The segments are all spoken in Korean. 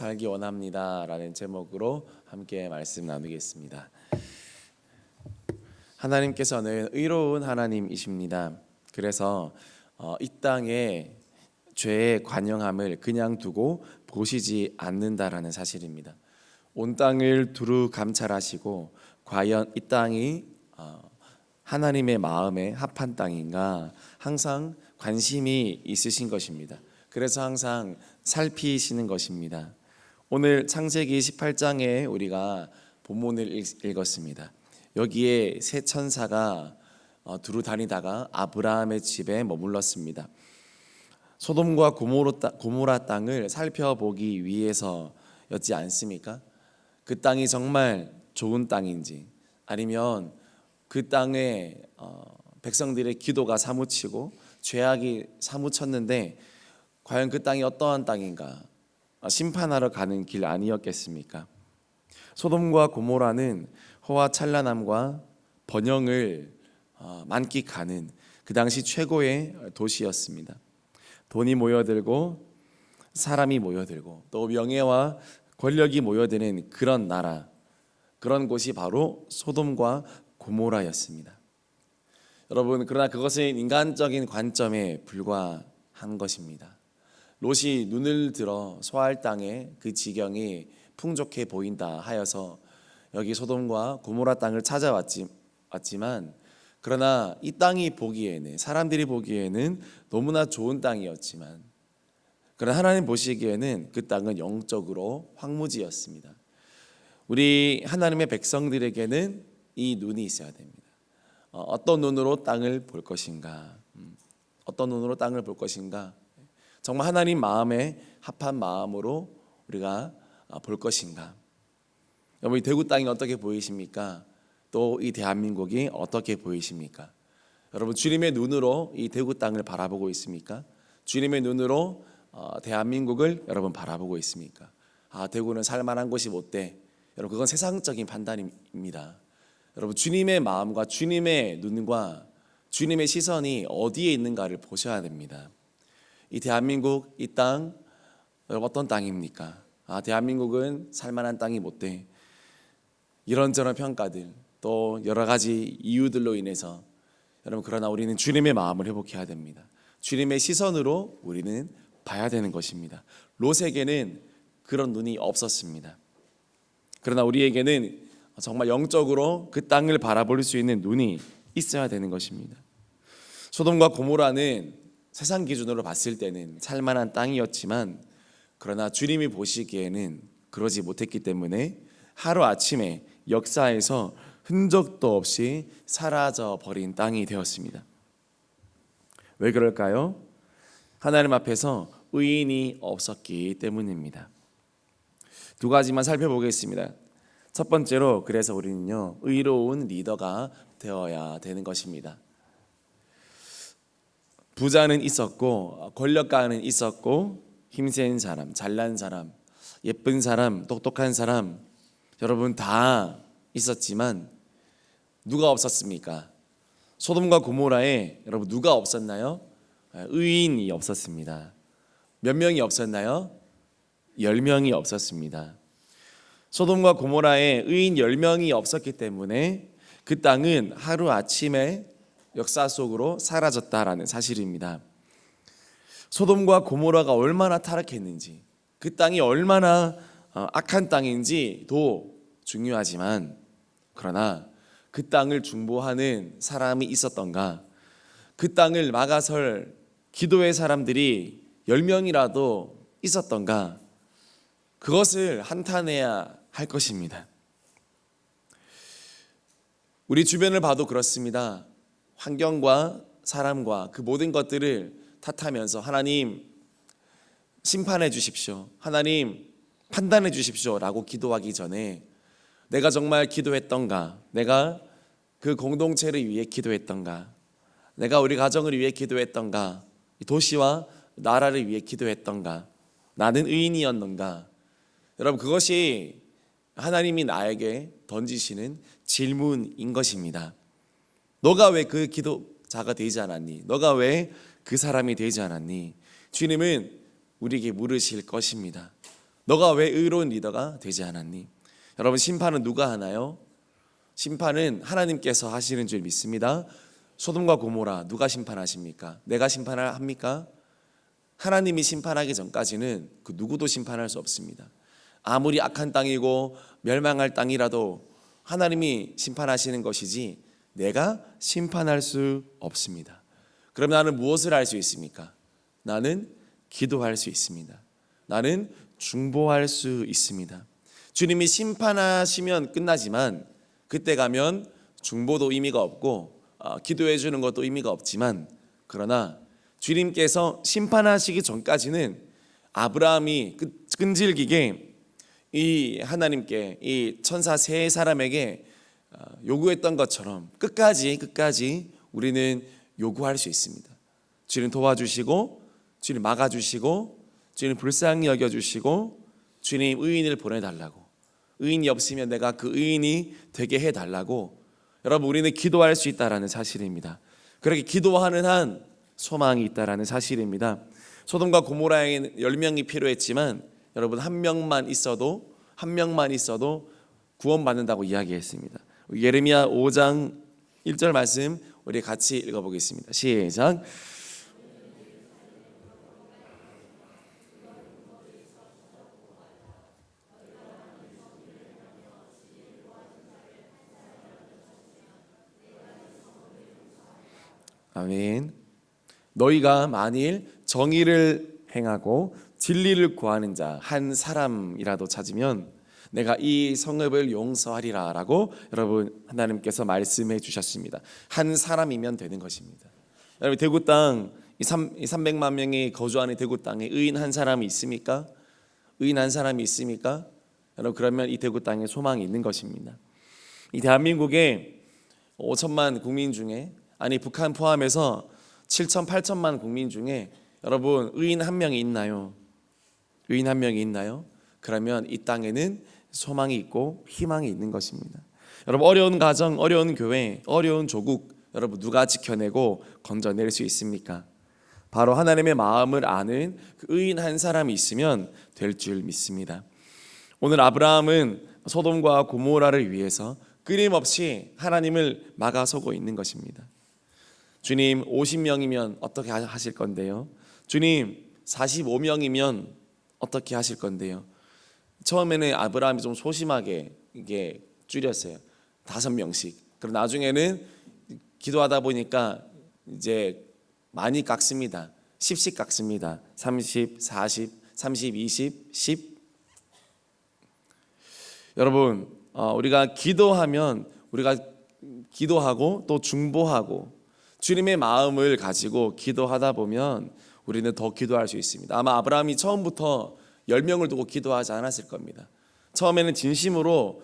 살기 원합니다 라는 제목으로 함께 말씀 나누겠습니다. 하나님께서는 의로운 하나님이십니다. 그래서 이 땅에 죄의 관영함을 그냥 두고 보시지 않는다라는 사실입니다. 온 땅을 두루 감찰하시고 과연 이 땅이 하나님의 마음에 합한 땅인가 항상 관심이 있으신 것입니다. 그래서 항상 살피시는 것입니다. 오늘 창세기 18장에 우리가 본문을 읽었습니다. 여기에 세 천사가 두루 다니다가 아브라함의 집에 머물렀습니다. 소돔과 고모라 땅을 살펴보기 위해서였지 않습니까? 그 땅이 정말 좋은 땅인지, 아니면 그 땅에 백성들의 기도가 사무치고 죄악이 사무쳤는데 과연 그 땅이 어떠한 땅인가, 심판하러 가는 길 아니었겠습니까? 소돔과 고모라는 호화찬란함과 번영을 만끽하는 그 당시 최고의 도시였습니다. 돈이 모여들고 사람이 모여들고 또 명예와 권력이 모여드는 그런 나라, 그런 곳이 바로 소돔과 고모라였습니다. 여러분, 그러나 그것은 인간적인 관점에 불과한 것입니다. 롯이 눈을 들어 소할 땅에 그 지경이 풍족해 보인다 하여서 여기 소돔과 고모라 땅을 찾아왔지만, 그러나 이 땅이 보기에는, 사람들이 보기에는 너무나 좋은 땅이었지만, 그러나 하나님 보시기에는 그 땅은 영적으로 황무지였습니다. 우리 하나님의 백성들에게는 이 눈이 있어야 됩니다. 어떤 눈으로 땅을 볼 것인가? 어떤 눈으로 땅을 볼 것인가? 정말 하나님 마음에 합한 마음으로 우리가 볼 것인가? 여러분, 이 대구 땅이 어떻게 보이십니까? 또 이 대한민국이 어떻게 보이십니까? 여러분, 주님의 눈으로 이 대구 땅을 바라보고 있습니까? 주님의 눈으로 대한민국을 여러분 바라보고 있습니까? 대구는 살만한 곳이 못 돼. 여러분, 그건 세상적인 판단입니다. 여러분, 주님의 마음과 주님의 눈과 주님의 시선이 어디에 있는가를 보셔야 됩니다. 이 대한민국, 이 땅, 여러분 어떤 땅입니까? 대한민국은 살만한 땅이 못 돼. 이런저런 평가들, 또 여러 가지 이유들로 인해서 여러분, 그러나 우리는 주님의 마음을 회복해야 됩니다. 주님의 시선으로 우리는 봐야 되는 것입니다. 롯에게는 그런 눈이 없었습니다. 그러나 우리에게는 정말 영적으로 그 땅을 바라볼 수 있는 눈이 있어야 되는 것입니다. 소돔과 고모라는 세상 기준으로 봤을 때는 살만한 땅이었지만, 그러나 주님이 보시기에는 그러지 못했기 때문에 하루아침에 역사에서 흔적도 없이 사라져 버린 땅이 되었습니다. 왜 그럴까요? 하나님 앞에서 의인이 없었기 때문입니다. 두 가지만 살펴보겠습니다. 첫 번째로, 그래서 우리는요, 의로운 리더가 되어야 되는 것입니다. 부자는 있었고, 권력가는 있었고, 힘센 사람, 잘난 사람, 예쁜 사람, 똑똑한 사람, 여러분 다 있었지만 누가 없었습니까? 소돔과 고모라에 여러분 누가 없었나요? 의인이 없었습니다. 몇 명이 없었나요? 10명이 없었습니다. 소돔과 고모라에 의인 10명이 없었기 때문에 그 땅은 하루아침에 역사 속으로 사라졌다라는 사실입니다. 소돔과 고모라가 얼마나 타락했는지, 그 땅이 얼마나 악한 땅인지도 중요하지만, 그러나 그 땅을 중보하는 사람이 있었던가, 그 땅을 막아설 기도의 사람들이 10명이라도 있었던가, 그것을 한탄해야 할 것입니다. 우리 주변을 봐도 그렇습니다. 환경과 사람과 그 모든 것들을 탓하면서 하나님 심판해 주십시오, 하나님 판단해 주십시오 라고 기도하기 전에 내가 정말 기도했던가, 내가 그 공동체를 위해 기도했던가, 내가 우리 가정을 위해 기도했던가, 이 도시와 나라를 위해 기도했던가, 나는 의인이었는가. 여러분, 그것이 하나님이 나에게 던지시는 질문인 것입니다. 너가 왜 그 기도자가 되지 않았니? 너가 왜 그 사람이 되지 않았니? 주님은 우리에게 물으실 것입니다. 너가 왜 의로운 리더가 되지 않았니? 여러분, 심판은 누가 하나요? 심판은 하나님께서 하시는 줄 믿습니다. 소돔과 고모라 누가 심판하십니까? 내가 심판을 합니까? 하나님이 심판하기 전까지는 그 누구도 심판할 수 없습니다. 아무리 악한 땅이고 멸망할 땅이라도 하나님이 심판하시는 것이지 내가 심판할 수 없습니다. 그럼 나는 무엇을 할 수 있습니까? 나는 기도할 수 있습니다. 나는 중보할 수 있습니다. 주님이 심판하시면 끝나지만 그때 가면 중보도 의미가 없고 기도해 주는 것도 의미가 없지만, 그러나 주님께서 심판하시기 전까지는 아브라함이 끈질기게 이 하나님께, 이 천사 세 사람에게 요구했던 것처럼 끝까지 우리는 요구할 수 있습니다. 주님 도와주시고, 주님 막아주시고, 주님 불쌍히 여겨주시고, 주님 의인을 보내달라고, 의인이 없으면 내가 그 의인이 되게 해달라고, 여러분, 우리는 기도할 수 있다라는 사실입니다. 그렇게 기도하는 한 소망이 있다라는 사실입니다. 소돔과 고모라에는 10명이 필요했지만 여러분, 한 명만 있어도 구원받는다고 이야기했습니다. 예레미야 5장 1절 말씀 우리 같이 읽어보겠습니다. 시작. 아멘. 너희가 만일 정의를 행하고 진리를 구하는 자 한 사람이라도 찾으면 내가 이 성읍을 용서하리라 라고 여러분 하나님께서 말씀해 주셨습니다. 한 사람이면 되는 것입니다. 여러분, 대구 땅 이 300만 명이 거주하는 대구 땅에 의인 한 사람이 있습니까? 의인 한 사람이 있습니까? 여러분, 그러면 이 대구 땅에 소망이 있는 것입니다. 이 대한민국에 5천만 국민 중에, 아니 북한 포함해서 7천 8천만 국민 중에 여러분 의인 한 명이 있나요? 의인 한 명이 있나요? 그러면 이 땅에는 소망이 있고 희망이 있는 것입니다. 여러분, 어려운 가정, 어려운 교회, 어려운 조국, 여러분 누가 지켜내고 건져낼 수 있습니까? 바로 하나님의 마음을 아는 그 의인 한 사람이 있으면 될 줄 믿습니다. 오늘 아브라함은 소돔과 고모라를 위해서 끊임없이 하나님을 막아서고 있는 것입니다. 주님, 50명이면 어떻게 하실 건데요? 주님, 45명이면 어떻게 하실 건데요? 처음에는 아브라함이 좀 소심하게 이게 줄였어요. 5명씩. 그럼 나중에는 기도하다 보니까 이제 많이 깎습니다. 10씩 깎습니다. 30, 40, 30, 20, 10. 여러분, 우리가 기도하면 우리가 기도하고 또 중보하고 주님의 마음을 가지고 기도하다 보면 우리는 더 기도할 수 있습니다. 아마 아브라함이 처음부터 10명을 두고 기도하지 않았을 겁니다. 처음에는 진심으로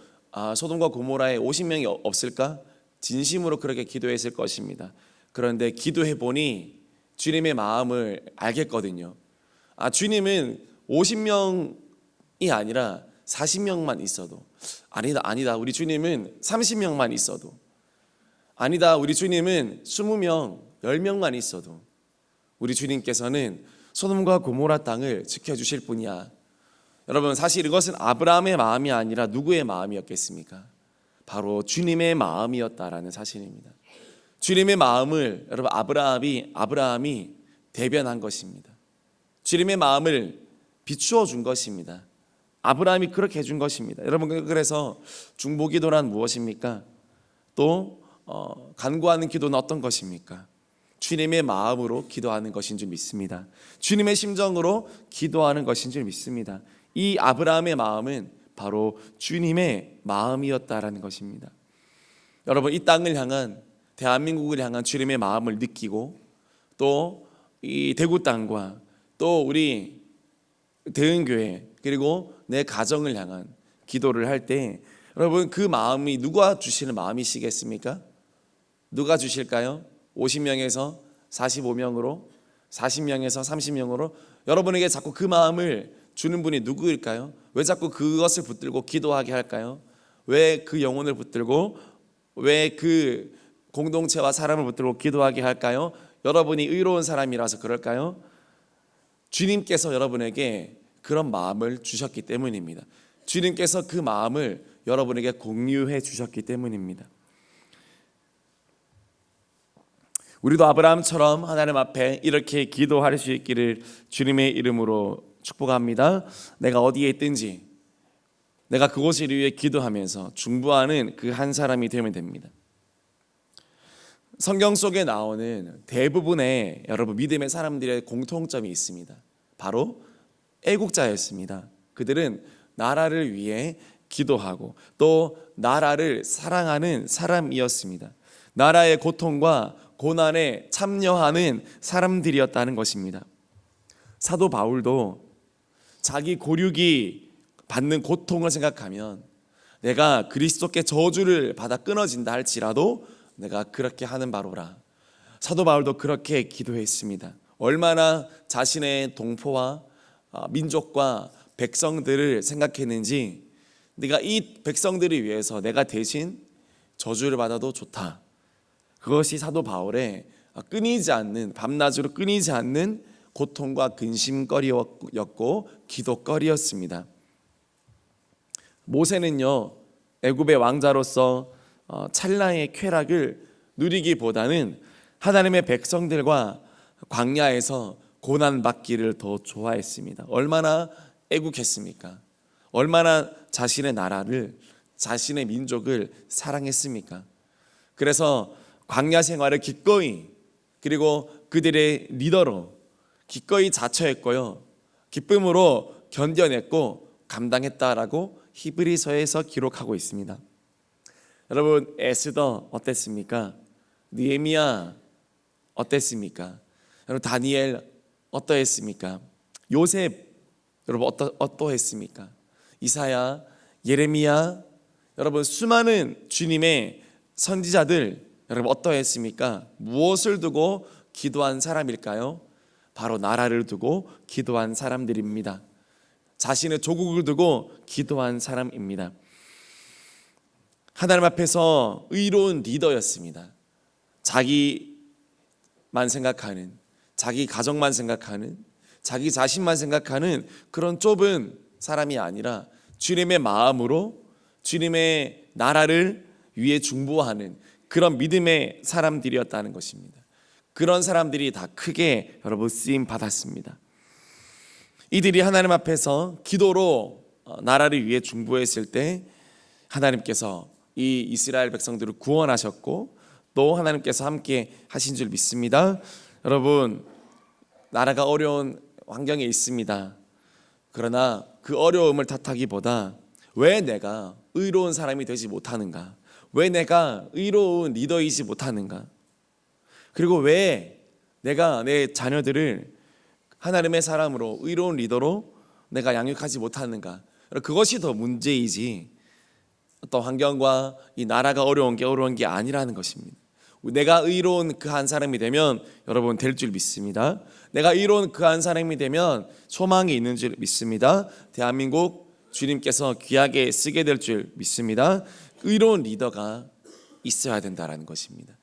소돔과 고모라에 50명이 없을까? 진심으로 그렇게 기도했을 것입니다. 그런데 기도해 보니 주님의 마음을 알겠거든요. 주님은 50명이 아니라 40명만 있어도, 아니다 우리 주님은 30명만 있어도, 아니다 우리 주님은 20명 10명만 있어도 우리 주님께서는 소돔과 고모라 땅을 지켜주실 분이야. 여러분, 사실 이것은 아브라함의 마음이 아니라 누구의 마음이었겠습니까? 바로 주님의 마음이었다라는 사실입니다. 주님의 마음을 여러분 아브라함이 대변한 것입니다. 주님의 마음을 비추어 준 것입니다. 아브라함이 그렇게 해준 것입니다. 여러분, 그래서 중보기도란 무엇입니까? 또 간구하는 기도는 어떤 것입니까? 주님의 마음으로 기도하는 것인 줄 믿습니다. 주님의 심정으로 기도하는 것인 줄 믿습니다. 이 아브라함의 마음은 바로 주님의 마음이었다라는 것입니다. 여러분, 이 땅을 향한, 대한민국을 향한 주님의 마음을 느끼고 또 이 대구 땅과 또 우리 대은교회 그리고 내 가정을 향한 기도를 할 때 여러분, 그 마음이 누가 주시는 마음이시겠습니까? 누가 주실까요? 50명에서 45명으로, 40명에서 30명으로 여러분에게 자꾸 그 마음을 주는 분이 누구일까요? 왜 자꾸 그것을 붙들고 기도하게 할까요? 왜 그 영혼을 붙들고, 왜 그 공동체와 사람을 붙들고 기도하게 할까요? 여러분이 의로운 사람이라서 그럴까요? 주님께서 여러분에게 그런 마음을 주셨기 때문입니다. 주님께서 그 마음을 여러분에게 공유해 주셨기 때문입니다. 우리도 아브라함처럼 하나님 앞에 이렇게 기도할 수 있기를 주님의 이름으로 축복합니다. 내가 어디에 있든지 내가 그곳을 위해 기도하면서 중보하는 그 한 사람이 되면 됩니다. 성경 속에 나오는 대부분의 여러분 믿음의 사람들의 공통점이 있습니다. 바로 애국자였습니다. 그들은 나라를 위해 기도하고 또 나라를 사랑하는 사람이었습니다. 나라의 고통과 고난에 참여하는 사람들이었다는 것입니다. 사도 바울도 자기 고륙이 받는 고통을 생각하면 내가 그리스도께 저주를 받아 끊어진다 할지라도 내가 그렇게 하는 바로라. 사도 바울도 그렇게 기도했습니다. 얼마나 자신의 동포와 민족과 백성들을 생각했는지, 내가 이 백성들을 위해서 내가 대신 저주를 받아도 좋다. 그것이 사도 바울의 끊이지 않는, 밤낮으로 끊이지 않는 고통과 근심거리였고 기도거리였습니다. 모세는요, 애굽의 왕자로서 찰나의 쾌락을 누리기보다는 하나님의 백성들과 광야에서 고난받기를 더 좋아했습니다. 얼마나 애국했습니까? 얼마나 자신의 나라를, 자신의 민족을 사랑했습니까? 그래서 광야 생활을 기꺼이, 그리고 그들의 리더로 기꺼이 자처했고요, 기쁨으로 견뎌냈고 감당했다라고 히브리서에서 기록하고 있습니다. 여러분, 에스더 어땠습니까? 느헤미야 어땠습니까? 여러분, 다니엘 어떠했습니까? 요셉 여러분 어떠했습니까? 이사야, 예레미야, 여러분 수많은 주님의 선지자들 여러분 어떠했습니까? 무엇을 두고 기도한 사람일까요? 바로 나라를 두고 기도한 사람들입니다. 자신의 조국을 두고 기도한 사람입니다. 하나님 앞에서 의로운 리더였습니다. 자기만 생각하는, 자기 가정만 생각하는, 자기 자신만 생각하는 그런 좁은 사람이 아니라 주님의 마음으로 주님의 나라를 위해 중보하는 그런 믿음의 사람들이었다는 것입니다. 그런 사람들이 다 크게 여러분 쓰임 받았습니다. 이들이 하나님 앞에서 기도로 나라를 위해 중보했을 때 하나님께서 이 이스라엘 백성들을 구원하셨고 또 하나님께서 함께 하신 줄 믿습니다. 여러분, 나라가 어려운 환경에 있습니다. 그러나 그 어려움을 탓하기보다 왜 내가 의로운 사람이 되지 못하는가? 왜 내가 의로운 리더이지 못하는가? 그리고 왜 내가 내 자녀들을 하나님의 사람으로 의로운 리더로 내가 양육하지 못하는가? 그것이 더 문제이지 어떤 환경과 이 나라가 어려운 게 아니라는 것입니다. 내가 의로운 그 한 사람이 되면 여러분 될 줄 믿습니다. 내가 의로운 그 한 사람이 되면 소망이 있는 줄 믿습니다. 대한민국 주님께서 귀하게 쓰게 될 줄 믿습니다. 의로운 리더가 있어야 된다라는 것입니다.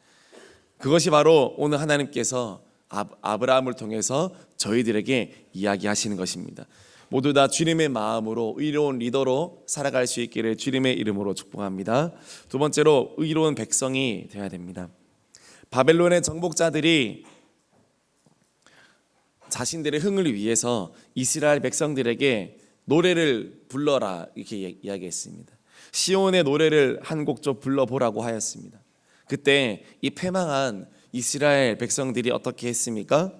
그것이 바로 오늘 하나님께서 아브라함을 통해서 저희들에게 이야기하시는 것입니다. 모두 다 주님의 마음으로 의로운 리더로 살아갈 수 있기를 주님의 이름으로 축복합니다. 두 번째로 의로운 백성이 되어야 됩니다. 바벨론의 정복자들이 자신들의 흥을 위해서 이스라엘 백성들에게 노래를 불러라 이렇게 이야기했습니다. 시온의 노래를 한 곡 좀 불러보라고 하였습니다. 그때 이 패망한 이스라엘 백성들이 어떻게 했습니까?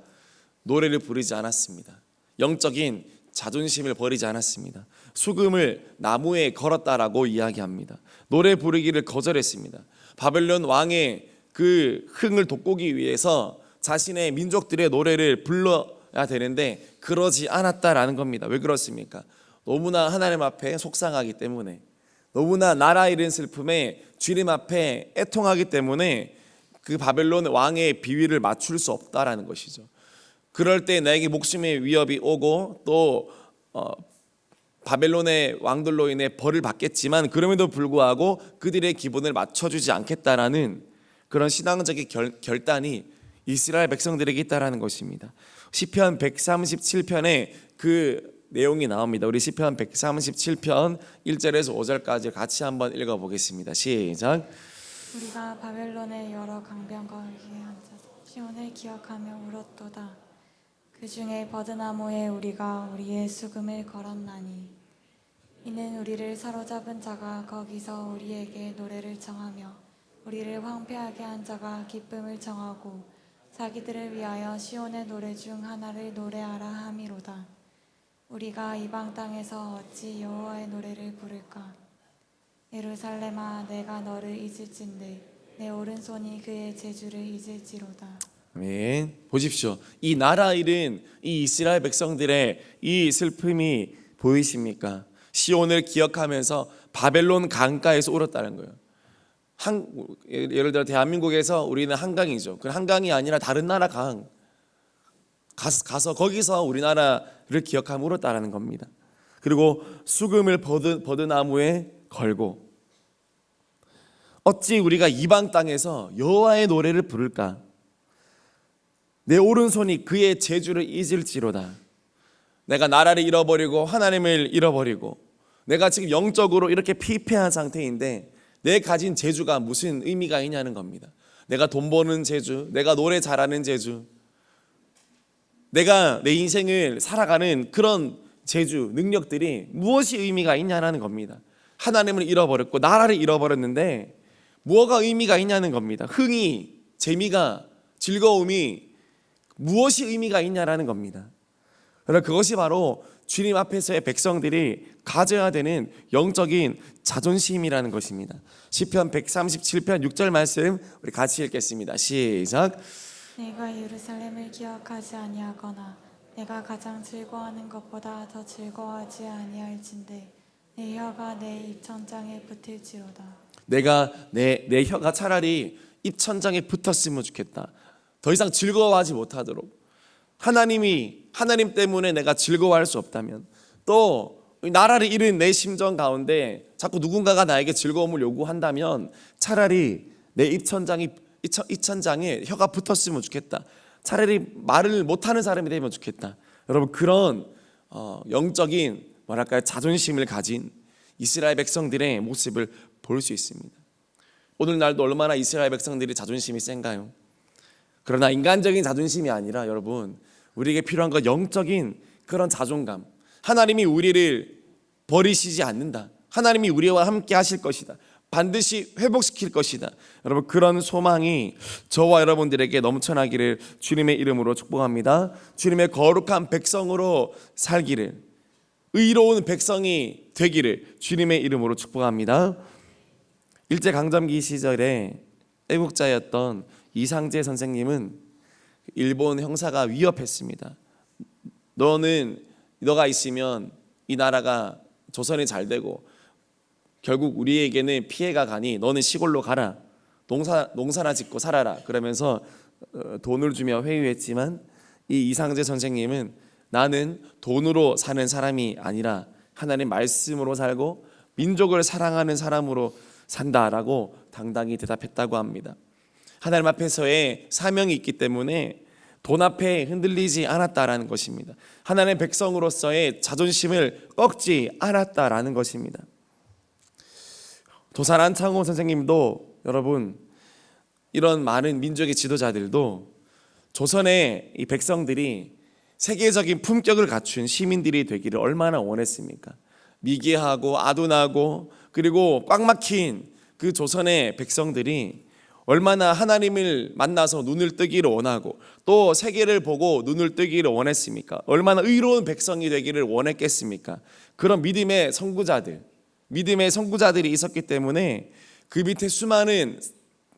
노래를 부르지 않았습니다. 영적인 자존심을 버리지 않았습니다. 수금을 나무에 걸었다라고 이야기합니다. 노래 부르기를 거절했습니다. 바벨론 왕의 그 흥을 돋구기 위해서 자신의 민족들의 노래를 불러야 되는데 그러지 않았다라는 겁니다. 왜 그렇습니까? 너무나 하나님 앞에 속상하기 때문에, 너무나 나라 잃은 슬픔에 주님 앞에 애통하기 때문에 그 바벨론 왕의 비위를 맞출 수 없다라는 것이죠. 그럴 때 나에게 목숨의 위협이 오고 또 바벨론의 왕들로 인해 벌을 받겠지만 그럼에도 불구하고 그들의 기분을 맞춰주지 않겠다라는 그런 신앙적인 결단이 이스라엘 백성들에게 있다라는 것입니다. 시편 137편에 그 내용이 나옵니다. 우리 시편 137편 1절에서 5절까지 같이 한번 읽어보겠습니다. 시작. 우리가 바벨론의 여러 강변과 위에 앉아서 시온을 기억하며 울었도다. 그 중에 버드나무에 우리가 우리의 수금을 걸었나니 이는 우리를 사로잡은 자가 거기서 우리에게 노래를 청하며 우리를 황폐하게 한 자가 기쁨을 청하고 자기들을 위하여 시온의 노래 중 하나를 노래하라 함이로다. 우리가 이방 땅에서 어찌 여호와의 노래를 부를까? 예루살렘아, 내가 너를 잊을진대 내 오른손이 그의 제주를 잊을지로다. 아멘. 보십시오. 이 나라 잃은 이 이스라엘 백성들의 이 슬픔이 보이십니까? 시온을 기억하면서 바벨론 강가에서 울었다는 거예요. 예를 들어 대한민국에서 우리는 한강이죠. 그 한강이 아니라 다른 나라 강 가서 거기서 우리나라를 기억하며 울었다라는 겁니다. 그리고 수금을 버드나무에 걸고 어찌 우리가 이방 땅에서 여호와의 노래를 부를까? 내 오른손이 그의 제주를 잊을지로다. 내가 나라를 잃어버리고 하나님을 잃어버리고 내가 지금 영적으로 이렇게 피폐한 상태인데 내 가진 재주가 무슨 의미가 있냐는 겁니다. 내가 돈 버는 재주, 내가 노래 잘하는 재주, 내가 내 인생을 살아가는 그런 재주, 능력들이 무엇이 의미가 있냐는 겁니다. 하나님을 잃어버렸고 나라를 잃어버렸는데 뭐가 의미가 있냐는 겁니다. 흥이, 재미가, 즐거움이 무엇이 의미가 있냐라는 겁니다. 그러나 그것이 바로 주님 앞에서의 백성들이 가져야 되는 영적인 자존심이라는 것입니다. 시편 137편 6절 말씀 우리 같이 읽겠습니다. 시작. 내가 예루살렘을 기억하지 아니하거나 내가 가장 즐거워하는 것보다 더 즐거워하지 아니할진대 내 혀가 내 입천장에 붙을지로다. 내가 내 혀가 차라리 입천장에 붙었으면 좋겠다. 더 이상 즐거워하지 못하도록. 하나님 때문에 내가 즐거워할 수 없다면, 또 나라를 잃은 내 심정 가운데 자꾸 누군가가 나에게 즐거움을 요구한다면 차라리 내 입천장에 혀가 붙었으면 좋겠다. 차라리 말을 못하는 사람이 되면 좋겠다. 여러분, 그런 영적인 자존심을 가진 이스라엘 백성들의 모습을 볼 수 있습니다. 오늘날도 얼마나 이스라엘 백성들이 자존심이 센가요? 그러나 인간적인 자존심이 아니라 여러분, 우리에게 필요한 건 영적인 그런 자존감. 하나님이 우리를 버리시지 않는다. 하나님이 우리와 함께 하실 것이다. 반드시 회복시킬 것이다. 여러분, 그런 소망이 저와 여러분들에게 넘쳐나기를 주님의 이름으로 축복합니다. 주님의 거룩한 백성으로 살기를, 의로운 백성이 되기를 주님의 이름으로 축복합니다. 일제강점기 시절에 애국자였던 이상재 선생님은 일본 형사가 위협했습니다. 너가 있으면 이 나라가 조선이 잘 되고 결국 우리에게는 피해가 가니 너는 시골로 가라. 농사나 짓고 살아라. 그러면서 돈을 주며 회유했지만 이 이상재 선생님은 나는 돈으로 사는 사람이 아니라 하나님 말씀으로 살고 민족을 사랑하는 사람으로 산다라고 당당히 대답했다고 합니다. 하나님 앞에서의 사명이 있기 때문에 돈 앞에 흔들리지 않았다라는 것입니다. 하나님의 백성으로서의 자존심을 꺾지 않았다라는 것입니다. 도산 안창호 선생님도 여러분, 이런 많은 민족의 지도자들도 조선의 이 백성들이 세계적인 품격을 갖춘 시민들이 되기를 얼마나 원했습니까? 미개하고 아둔하고 그리고 꽉 막힌 그 조선의 백성들이 얼마나 하나님을 만나서 눈을 뜨기를 원하고 또 세계를 보고 눈을 뜨기를 원했습니까? 얼마나 의로운 백성이 되기를 원했겠습니까? 그런 믿음의 선구자들이 있었기 때문에 그 밑에 수많은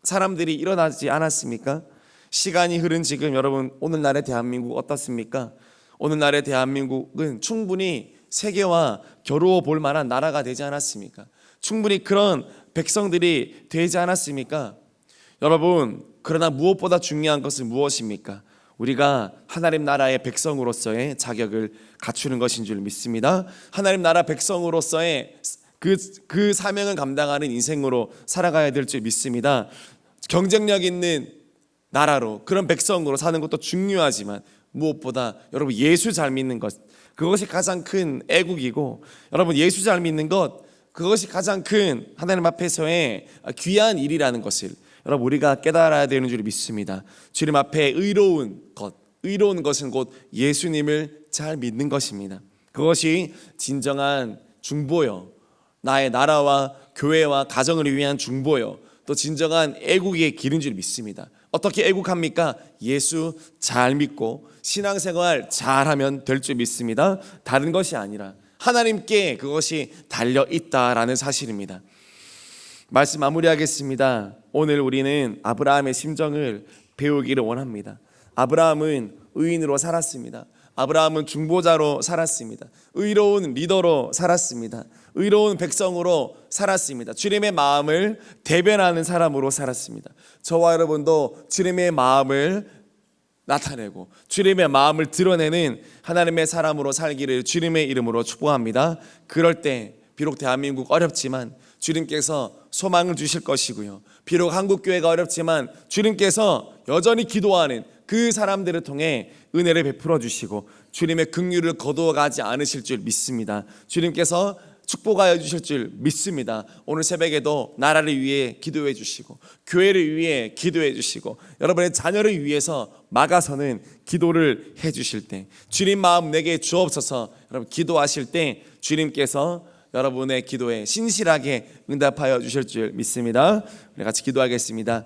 사람들이 일어나지 않았습니까? 시간이 흐른 지금 여러분, 오늘날의 대한민국 어떻습니까? 오늘날의 대한민국은 충분히 세계와 겨루어 볼 만한 나라가 되지 않았습니까? 충분히 그런 백성들이 되지 않았습니까? 여러분, 그러나 무엇보다 중요한 것은 무엇입니까? 우리가 하나님 나라의 백성으로서의 자격을 갖추는 것인 줄 믿습니다. 하나님 나라 백성으로서의 그 사명을 감당하는 인생으로 살아가야 될 줄 믿습니다. 경쟁력 있는 나라로, 그런 백성으로 사는 것도 중요하지만 무엇보다 여러분, 예수 잘 믿는 것, 그것이 가장 큰 애국이고, 여러분 예수 잘 믿는 것, 그것이 가장 큰 하나님 앞에서의 귀한 일이라는 것을 여러분 우리가 깨달아야 되는 줄 믿습니다. 주님 앞에 의로운 것은 곧 예수님을 잘 믿는 것입니다. 그것이 진정한 중보요, 나의 나라와 교회와 가정을 위한 중보요, 또 진정한 애국의 길인 줄 믿습니다. 어떻게 애국합니까? 예수 잘 믿고 신앙생활 잘하면 될 줄 믿습니다. 다른 것이 아니라 하나님께 그것이 달려 있다라는 사실입니다. 말씀 마무리하겠습니다. 오늘 우리는 아브라함의 심정을 배우기를 원합니다. 아브라함은 의인으로 살았습니다. 아브라함은 중보자로 살았습니다. 의로운 리더로 살았습니다. 의로운 백성으로 살았습니다. 주님의 마음을 대변하는 사람으로 살았습니다. 저와 여러분도 주님의 마음을 나타내고 주님의 마음을 드러내는 하나님의 사람으로 살기를 주님의 이름으로 축복합니다. 그럴 때 비록 대한민국 어렵지만 주님께서 소망을 주실 것이고요, 비록 한국교회가 어렵지만 주님께서 여전히 기도하는 그 사람들을 통해 은혜를 베풀어 주시고 주님의 긍휼을 거두어 가지 않으실 줄 믿습니다. 주님께서 축복하여 주실 줄 믿습니다. 오늘 새벽에도 나라를 위해 기도해 주시고 교회를 위해 기도해 주시고 여러분의 자녀를 위해서 막아서는 기도를 해 주실 때, 주님 마음 내게 주옵소서 여러분 기도하실 때 주님께서 여러분의 기도에 신실하게 응답하여 주실 줄 믿습니다. 우리 같이 기도하겠습니다.